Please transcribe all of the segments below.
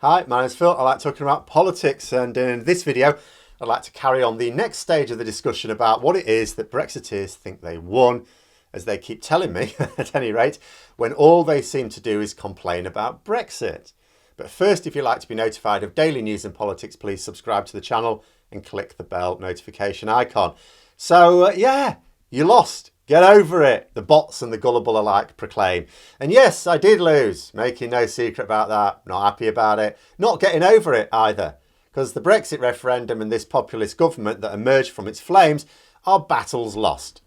Hi, my name's Phil. I like talking about politics, and in this video I'd like to carry on the next stage of the discussion about what it is that Brexiteers think they won, as they keep telling me, at any rate, when all they seem to do is complain about Brexit. But first, if you'd like to be notified of daily news and politics, please subscribe to the channel and click the bell notification icon. So, yeah, you lost. Get over it, the bots and the gullible alike proclaim. And yes, I did lose, making no secret about that. Not happy about it. Not getting over it either, because the Brexit referendum and this populist government that emerged from its flames are battles lost.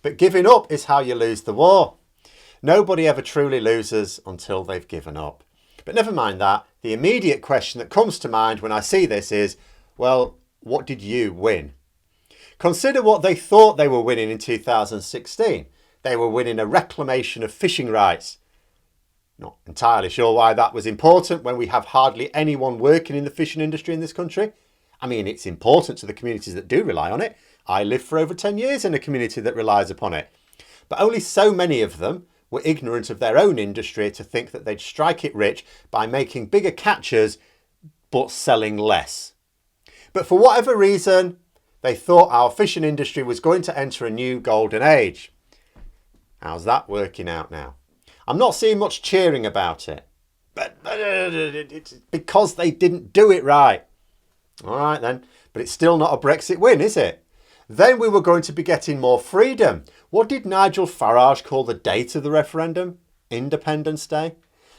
But giving up is how you lose the war. Nobody ever truly loses until they've given up. But never mind that. The immediate question that comes to mind when I see this is, well, what did you win? Consider what they thought they were winning in 2016. They were winning a reclamation of fishing rights. Not entirely sure why that was important when we have hardly anyone working in the fishing industry in this country. I mean, it's important to the communities that do rely on it. I lived for over 10 years in a community that relies upon it. But only so many of them were ignorant of their own industry to think that they'd strike it rich by making bigger catches but selling less. But for whatever reason, they thought our fishing industry was going to enter a new golden age. How's that working out now? I'm not seeing much cheering about it. But it's because they didn't do it right. All right then, but it's still not a Brexit win, is it? Then we were going to be getting more freedom. What did Nigel Farage call the date of the referendum? Independence Day?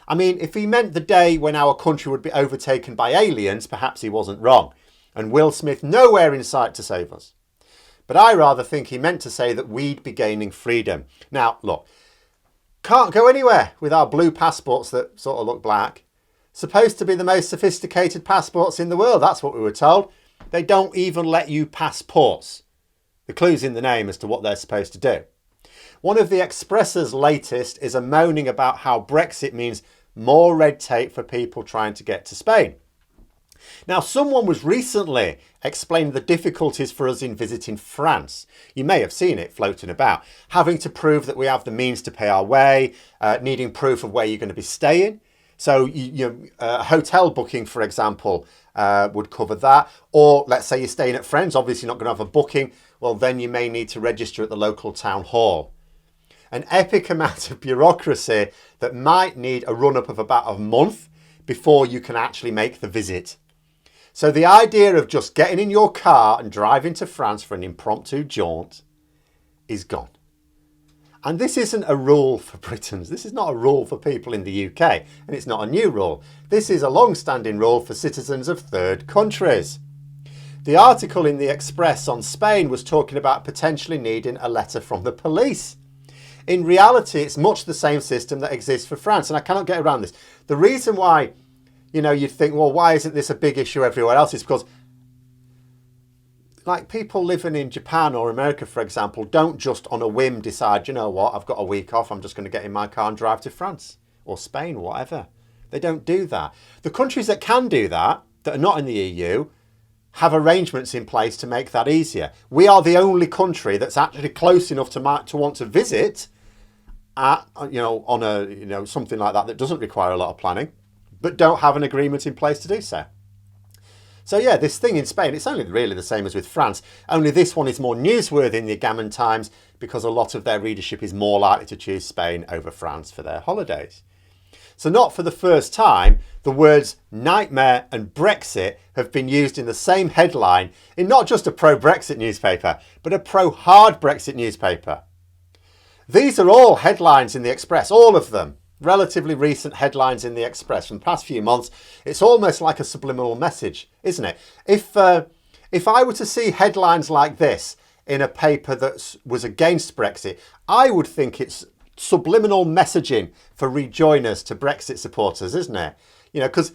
I mean, if he meant the day when our country would be overtaken by aliens, perhaps he wasn't wrong. And Will Smith nowhere in sight to save us. But I rather think he meant to say that we'd be gaining freedom. Now, look, can't go anywhere with our blue passports that sort of look black. Supposed to be the most sophisticated passports in the world, that's what we were told. They don't even let you passports. The clue's in the name as to what they're supposed to do. One of the Expressor's latest is a moaning about how Brexit means more red tape for people trying to get to Spain. Now, someone was recently explaining the difficulties for us in visiting France. You may have seen it floating about. Having to prove that we have the means to pay our way, needing proof of where you're going to be staying. So, hotel booking, for example, would cover that. Or let's say you're staying at friends, obviously not going to have a booking. Well, then you may need to register at the local town hall. An epic amount of bureaucracy that might need a run-up of about a month before you can actually make the visit. So the idea of just getting in your car and driving to France for an impromptu jaunt is gone. And this isn't a rule for Britons. This is not a rule for people in the UK. And it's not a new rule. This is a long-standing rule for citizens of third countries. The article in the Express on Spain was talking about potentially needing a letter from the police. In reality, it's much the same system that exists for France. And I cannot get around this. The reason why you'd think, well, why isn't this a big issue everywhere else? It's because, like, people living in Japan or America, for example, don't just on a whim decide, you know what, I've got a week off, I'm just going to get in my car and drive to France or Spain or whatever. They don't do that. The countries that can do that, that are not in the EU, have arrangements in place to make that easier. We are the only country that's actually close enough to want to visit at, on a, something like that doesn't require a lot of planning, but don't have an agreement in place to do so. So yeah, this thing in Spain, it's only really the same as with France, only this one is more newsworthy in the gammon times because a lot of their readership is more likely to choose Spain over France for their holidays. So not for the first time, the words nightmare and Brexit have been used in the same headline in not just a pro-Brexit newspaper, but a pro-hard Brexit newspaper. These are all headlines in the Express, all of them. Relatively recent headlines in the Express from the past few months. It's almost like a subliminal message, isn't it? If I were to see headlines like this in a paper that was against Brexit, I would think it's subliminal messaging for rejoiners to Brexit supporters, isn't it? But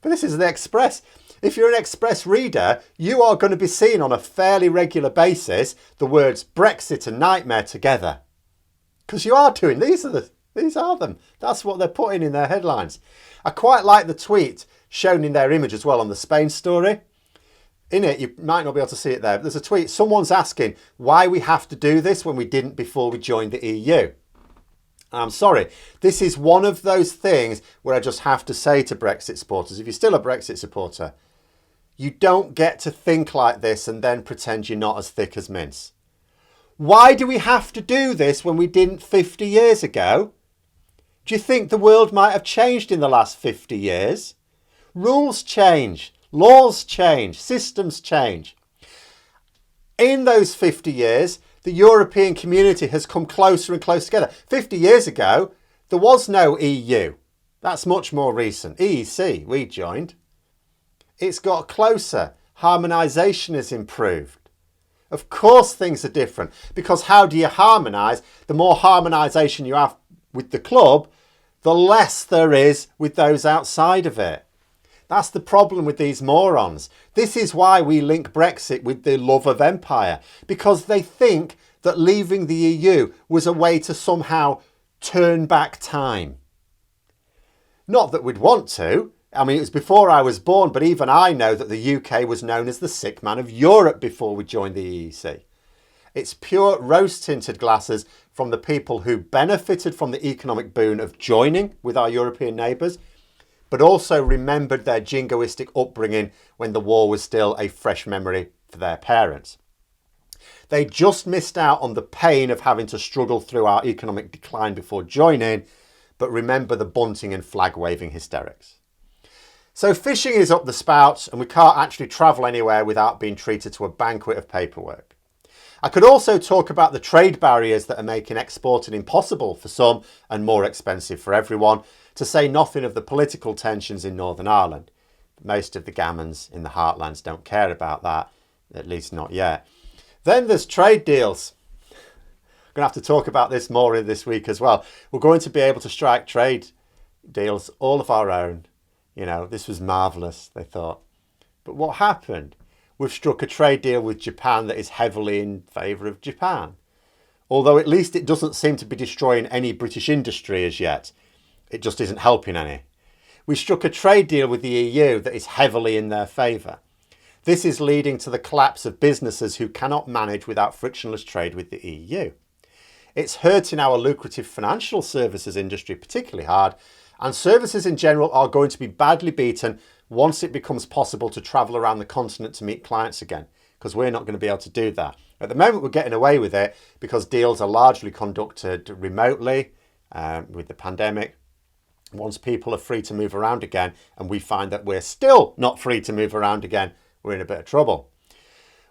this is the Express. If you're an Express reader, you are going to be seeing on a fairly regular basis the words Brexit and nightmare together. Because you are doing, these are them. That's what they're putting in their headlines. I quite like the tweet shown in their image as well on the Spain story. In it, you might not be able to see it there, but there's a tweet. Someone's asking why we have to do this when we didn't before we joined the EU. I'm sorry, this is one of those things where I just have to say to Brexit supporters, if you're still a Brexit supporter, you don't get to think like this and then pretend you're not as thick as mince. Why do we have to do this when we didn't 50 years ago? Do you think the world might have changed in the last 50 years? Rules change, laws change, systems change. In those 50 years, the European community has come closer and closer together. 50 years ago, there was no EU. That's much more recent. EEC, we joined. It's got closer. Harmonisation has improved. Of course things are different, because how do you harmonise? The more harmonisation you have with the club, the less there is with those outside of it. That's the problem with these morons. This is why we link Brexit with the love of empire, because they think that leaving the EU was a way to somehow turn back time. Not that we'd want to. I mean, it was before I was born, but even I know that the UK was known as the sick man of Europe before we joined the EEC. It's pure rose-tinted glasses from the people who benefited from the economic boon of joining with our European neighbours, but also remembered their jingoistic upbringing when the war was still a fresh memory for their parents. They just missed out on the pain of having to struggle through our economic decline before joining, but remember the bunting and flag-waving hysterics. So fishing is up the spout, and we can't actually travel anywhere without being treated to a banquet of paperwork. I could also talk about the trade barriers that are making exporting impossible for some and more expensive for everyone, to say nothing of the political tensions in Northern Ireland. Most of the gammons in the heartlands don't care about that, at least not yet. Then there's trade deals. I'm going to have to talk about this more in this week as well. We're going to be able to strike trade deals all of our own. You know, this was marvellous, they thought. But what happened? We've struck a trade deal with Japan that is heavily in favour of Japan. Although at least it doesn't seem to be destroying any British industry as yet. It just isn't helping any. We struck a trade deal with the EU that is heavily in their favour. This is leading to the collapse of businesses who cannot manage without frictionless trade with the EU. It's hurting our lucrative financial services industry particularly hard, and services in general are going to be badly beaten once it becomes possible to travel around the continent to meet clients again, because we're not going to be able to do that. At the moment, we're getting away with it because deals are largely conducted remotely with the pandemic. Once people are free to move around again, and we find that we're still not free to move around again, we're in a bit of trouble.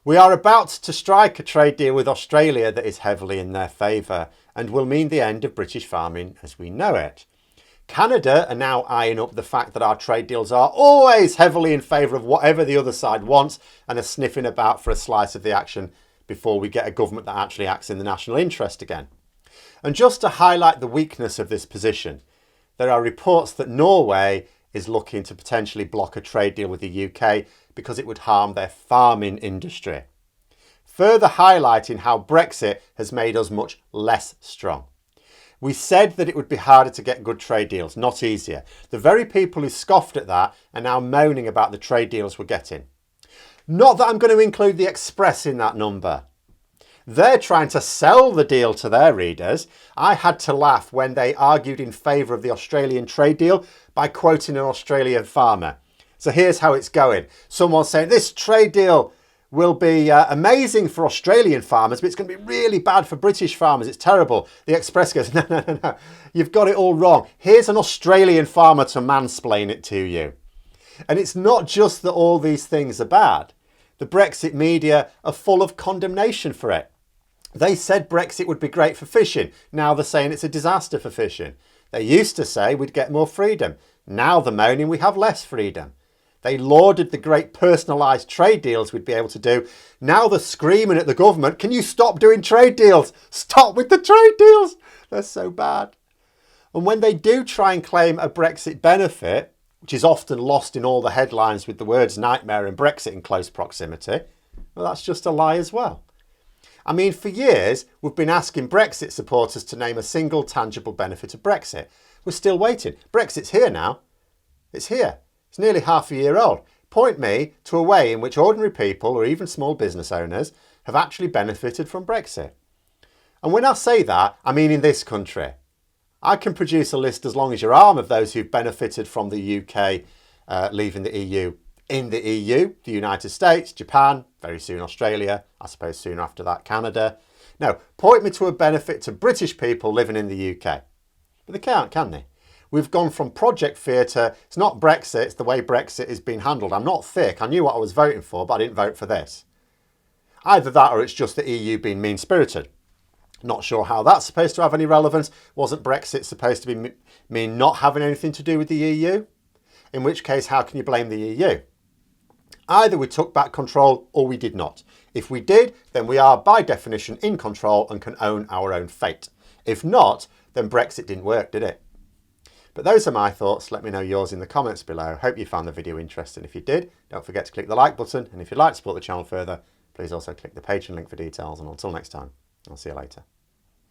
We are about to strike a trade deal with Australia that is heavily in their favour and will mean the end of British farming as we know it. Canada are now eyeing up the fact that our trade deals are always heavily in favour of whatever the other side wants, and are sniffing about for a slice of the action before we get a government that actually acts in the national interest again. And just to highlight the weakness of this position, there are reports that Norway is looking to potentially block a trade deal with the UK because it would harm their farming industry. Further highlighting how Brexit has made us much less strong. We said that it would be harder to get good trade deals, not easier. The very people who scoffed at that are now moaning about the trade deals we're getting. Not that I'm going to include the Express in that number. They're trying to sell the deal to their readers. I had to laugh when they argued in favour of the Australian trade deal by quoting an Australian farmer. So here's how it's going. Someone's saying this trade deal will be amazing for Australian farmers, but it's going to be really bad for British farmers. It's terrible. The Express goes, no. You've got it all wrong. Here's an Australian farmer to mansplain it to you. And it's not just that all these things are bad. The Brexit media are full of condemnation for it. They said Brexit would be great for fishing. Now they're saying it's a disaster for fishing. They used to say we'd get more freedom. Now they're moaning we have less freedom. They lauded the great personalised trade deals we'd be able to do. Now they're screaming at the government, can you stop doing trade deals? Stop with the trade deals. They're so bad. And when they do try and claim a Brexit benefit, which is often lost in all the headlines with the words nightmare and Brexit in close proximity, well, that's just a lie as well. I mean, for years, we've been asking Brexit supporters to name a single tangible benefit of Brexit. We're still waiting. Brexit's here now. It's here. It's nearly half a year old. Point me to a way in which ordinary people or even small business owners have actually benefited from Brexit. And when I say that, I mean in this country. I can produce a list as long as your arm of those who've benefited from the UK leaving the EU. In the EU, the United States, Japan, very soon Australia, I suppose soon after that Canada. Now, point me to a benefit to British people living in the UK. But they can't, can they? We've gone from project fear to, it's not Brexit, it's the way Brexit is being handled. I'm not thick, I knew what I was voting for, but I didn't vote for this. Either that or it's just the EU being mean-spirited. Not sure how that's supposed to have any relevance. Wasn't Brexit supposed to be mean not having anything to do with the EU? In which case, how can you blame the EU? Either we took back control or we did not. If we did, then we are by definition in control and can own our own fate. If not, then Brexit didn't work, did it? But those are my thoughts. Let me know yours in the comments below. Hope you found the video interesting. If you did, don't forget to click the like button. And if you'd like to support the channel further, please also click the Patreon link for details. And until next time, I'll see you later.